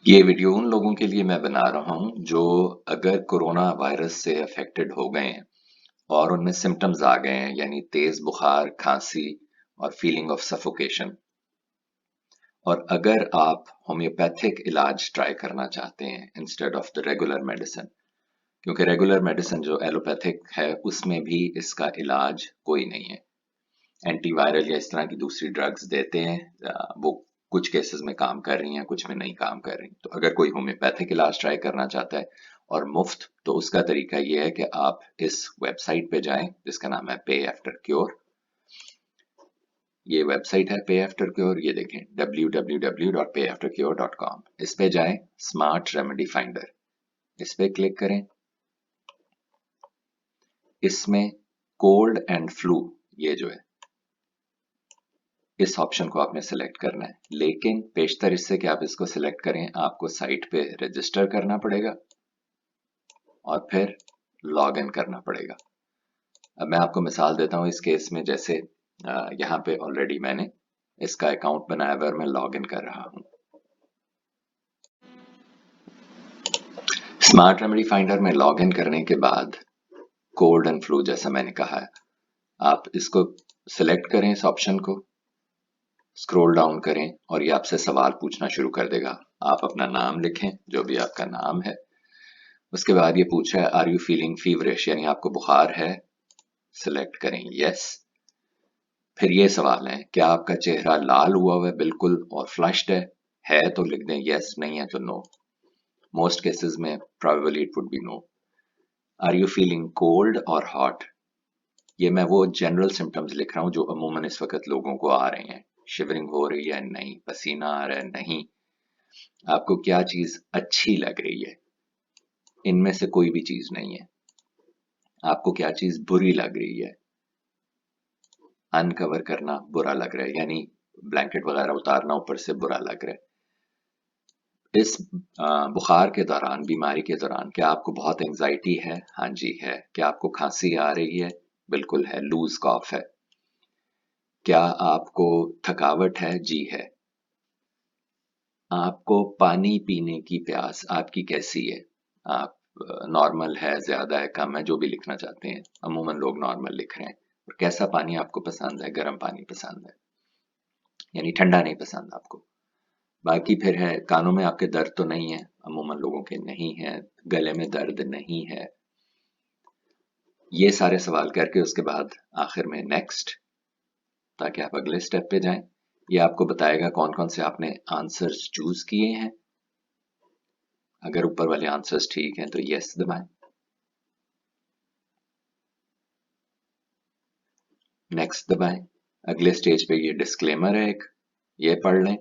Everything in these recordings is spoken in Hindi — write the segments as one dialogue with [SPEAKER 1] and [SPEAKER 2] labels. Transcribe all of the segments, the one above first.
[SPEAKER 1] ये वीडियो उन लोगों के लिए मैं बना रहा हूँ जो अगर कोरोना वायरस से अफेक्टेड हो गए हैं और उनमें सिम्टम्स आ गए हैं, यानी तेज बुखार, खांसी और फीलिंग ऑफ सफोकेशन। और अगर आप होम्योपैथिक इलाज ट्राई करना चाहते हैं instead of the regular medicine, क्योंकि रेगुलर मेडिसिन जो एलोपैथिक है उसमें भी इसका इलाज कोई नहीं है। एंटीवायरल या इस तरह की दूसरी ड्रग्स देते हैं, वो कुछ केसेस में काम कर रही हैं, कुछ में नहीं काम कर रही। तो अगर कोई होम्योपैथिक इलाज ट्राई करना चाहता है और मुफ्त, तो उसका तरीका ये है कि आप इस वेबसाइट पे जाएं जिसका नाम है पे आफ्टर क्योर। ये वेबसाइट है पे आफ्टर क्योर, ये देखें www.payaftercure.com। इस पे जाएं, स्मार्ट रेमेडी फाइंडर, इस पे क्लिक करें। इसमें कोल्ड एंड फ्लू, ये जो है इस ऑप्शन को आपने सेलेक्ट करना है, लेकिन पेशतर इससे कि आप इसको सेलेक्ट करें, आपको साइट पे रजिस्टर करना पड़ेगा और फिर लॉग इन करना पड़ेगा। अब मैं आपको मिसाल देता हूं इस केस में, जैसे यहाँ पे ऑलरेडी मैंने इसका अकाउंट बनाया हुआ और मैं लॉग इन कर रहा हूं। स्मार्ट रेमेडी फाइंडर में लॉग इन करने के बाद कोल्ड एंड फ्लू, जैसा मैंने कहा है, आप इसको सिलेक्ट करें, इस ऑप्शन को स्क्रॉल डाउन करें और ये आपसे सवाल पूछना शुरू कर देगा। आप अपना नाम लिखें, जो भी आपका नाम है। उसके बाद ये पूछा है आर यू फीलिंग फीवरिश, यानी आपको बुखार है, सिलेक्ट करें यस। फिर ये सवाल है क्या आपका चेहरा लाल हुआ है बिल्कुल और फ्लश्ड है तो लिख दें यस, नहीं है तो नो। मोस्ट केसेस में probably it would be no. Are you feeling cold और हॉट, ये मैं वो जनरल सिम्टम्स लिख रहा हूँ जो अमूमन इस वक्त लोगों को आ रहे हैं। शिवरिंग हो रही है नहीं, पसीना आ रहा है नहीं, आपको क्या चीज अच्छी लग रही है, इनमें से कोई भी चीज नहीं है। आपको क्या चीज बुरी लग रही है, अनकवर करना बुरा लग रहा है, यानी ब्लैंकेट वगैरह उतारना ऊपर से बुरा लग रहा है। इस बुखार के दौरान, बीमारी के दौरान, क्या आपको बहुत एंजाइटी है? हाँ जी है। क्या आपको खांसी आ रही है? बिल्कुल है, लूज कॉफ है। क्या आपको थकावट है? जी है। आपको पानी पीने की प्यास आपकी कैसी है? आप नॉर्मल है, ज्यादा है, कम है, जो भी लिखना चाहते हैं। अमूमन लोग नॉर्मल लिख रहे हैं। और कैसा पानी आपको पसंद है? गर्म पानी पसंद है, यानी ठंडा नहीं पसंद आपको। बाकी फिर है कानों में आपके दर्द तो नहीं है? अमूमन लोगों के नहीं है। गले में दर्द नहीं है? ये सारे सवाल करके उसके बाद आखिर में नेक्स्ट, ताकि आप अगले स्टेप पे जाएं। ये आपको बताएगा कौन कौन से आपने आंसर्स चूज किए हैं। अगर ऊपर वाले आंसर्स ठीक हैं तो यस दबाएं, नेक्स्ट दबाएं। अगले स्टेज पे ये डिस्क्लेमर है एक, ये पढ़ लें।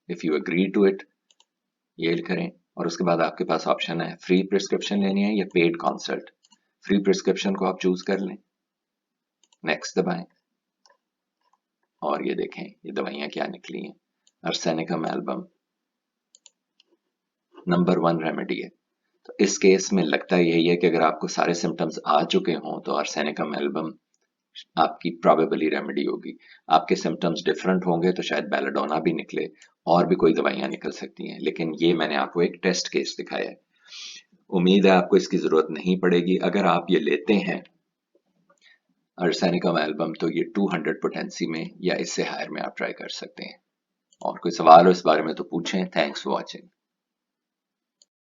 [SPEAKER 1] If you agree to it, ये करें। और उसके बाद आपके पास ऑप्शन है फ्री प्रिस्क्रिप्शन लेनी है या पेड कंसल्ट। फ्री प्रिस्क्रिप्शन को आप चूज कर लें, नेक्स्ट दबाएं। और ये देखें ये दवाइयां क्या निकली हैं। अर्सेनिकम एल्बम नंबर 1 रेमेडी है। तो इस केस में लगता यही है कि अगर आपको सारे सिम्टम्स आ चुके हों तो अर्सेनिकम एल्बम आपकी प्रोबेबली रेमेडी होगी। आपके सिम्टम्स डिफरेंट होंगे तो शायद बेलाडोना भी निकले, और भी कोई दवाइयां निकल सकती हैं, लेकिन ये मैंने आपको एक टेस्ट केस दिखाया है। उम्मीद है आपको इसकी जरूरत नहीं पड़ेगी। अगर आप ये लेते हैं अर्सेनिकम एल्बम, तो ये 200 पोटेंसी में या इससे हायर में आप ट्राई कर सकते हैं। और कोई सवाल हो इस बारे में तो पूछें। Thanks for watching.